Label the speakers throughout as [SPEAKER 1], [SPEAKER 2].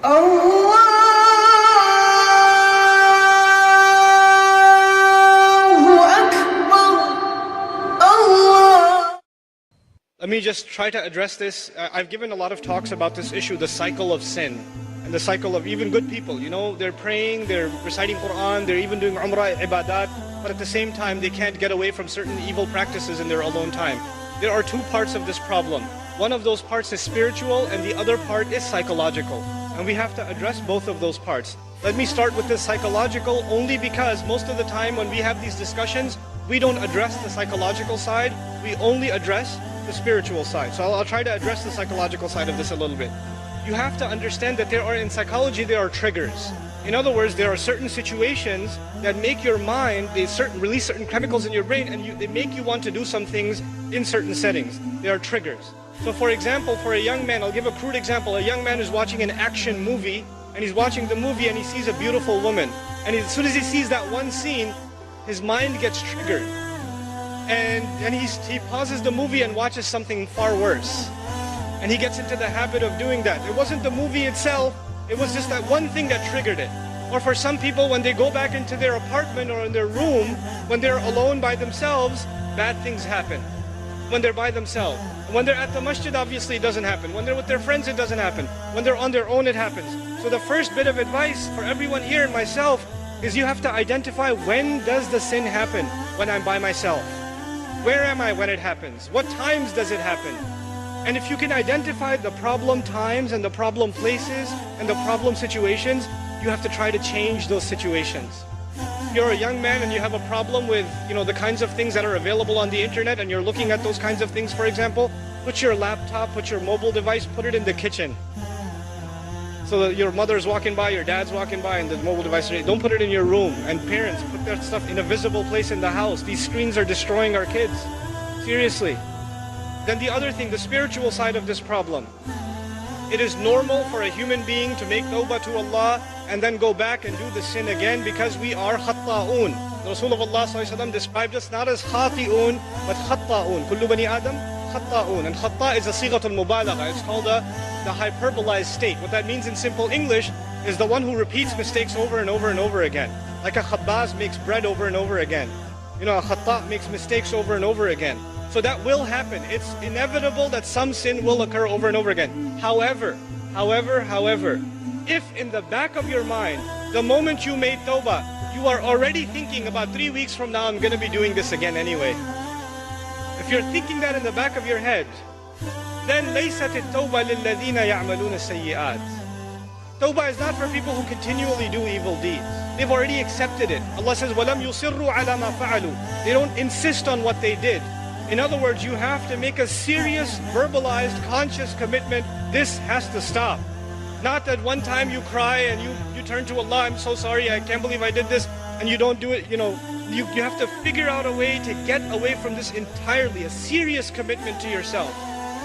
[SPEAKER 1] Let me just try to address this. I've given a lot of talks about this issue, the cycle of sin, and the cycle of even good people. You know, they're praying, they're reciting Quran, they're even doing Umrah, ibadat, but at the same time they can't get away from certain evil practices in their alone time. There are two parts of this problem. One of those parts is spiritual and the other part is psychological. And we have to address both of those parts. Let me start with the psychological only because most of the time when we have these discussions, we don't address the psychological side, we only address the spiritual side. So I'll try to address the psychological side of this a little bit. You have to understand that in psychology, there are triggers. In other words, there are certain situations that make your mind, they release certain chemicals in your brain and they make you want to do some things in certain settings. There are triggers. So for example, for a young man, I'll give a crude example. A young man is watching an action movie and he's watching the movie and he sees a beautiful woman. And as soon as he sees that one scene, his mind gets triggered. And he pauses the movie and watches something far worse. And he gets into the habit of doing that. It wasn't the movie itself, it was just that one thing that triggered it. Or for some people, when they go back into their apartment or in their room, when they're alone by themselves, bad things happen. When they're by themselves. When they're at the masjid, obviously it doesn't happen. When they're with their friends, it doesn't happen. When they're on their own, it happens. So the first bit of advice for everyone here and myself is you have to identify, when does the sin happen? When I'm by myself. Where am I when it happens? What times does it happen? And if you can identify the problem times and the problem places and the problem situations, you have to try to change those situations. If you're a young man and you have a problem with, the kinds of things that are available on the internet and you're looking at those kinds of things, for example, put your laptop, put your mobile device, put it in the kitchen. So that your mother's walking by, your dad's walking by, and the mobile device, don't put it in your room. And parents, put that stuff in a visible place in the house. These screens are destroying our kids. Seriously. Then the other thing, the spiritual side of this problem. It is normal for a human being to make tawbah to Allah and then go back and do the sin again because we are khatta'un. The Rasulullah ﷺ described us not as khati'un, but khatta'un. Kullu bani Adam, khatta'un. And khatta' is a sighatul mubalagha. It's called the hyperbolized state. What that means in simple English is the one who repeats mistakes over and over and over again. Like a khabbaz makes bread over and over again. A khatta' makes mistakes over and over again. So that will happen. It's inevitable that some sin will occur over and over again. However, if in the back of your mind, the moment you made tawbah, you are already thinking about 3 weeks from now, I'm going to be doing this again anyway. If you're thinking that in the back of your head, then لَيْسَتِ التَّوْبَةِ لِلَّذِينَ يَعْمَلُونَ السَّيِّئَاتِ. Tawbah is not for people who continually do evil deeds. They've already accepted it. Allah says, وَلَمْ يُصِرُّوا عَلَى مَا فَعَلُوا. They don't insist on what they did. In other words, you have to make a serious, verbalized, conscious commitment. This has to stop. Not that one time you cry and you turn to Allah, I'm so sorry, I can't believe I did this, and you don't do it. You have to figure out a way to get away from this entirely, a serious commitment to yourself.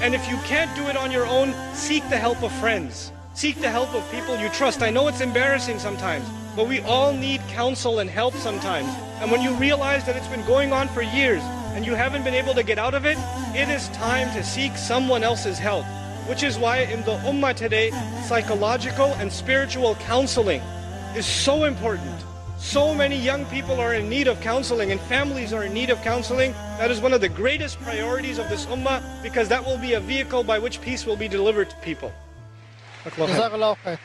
[SPEAKER 1] And if you can't do it on your own, seek the help of friends. Seek the help of people you trust. I know it's embarrassing sometimes, but we all need counsel and help sometimes. And when you realize that it's been going on for years, and you haven't been able to get out of it, it is time to seek someone else's help. Which is why in the ummah today, psychological and spiritual counseling is so important. So many young people are in need of counseling and families are in need of counseling. That is one of the greatest priorities of this ummah because that will be a vehicle by which peace will be delivered to people.
[SPEAKER 2] Jazakallahu khairan.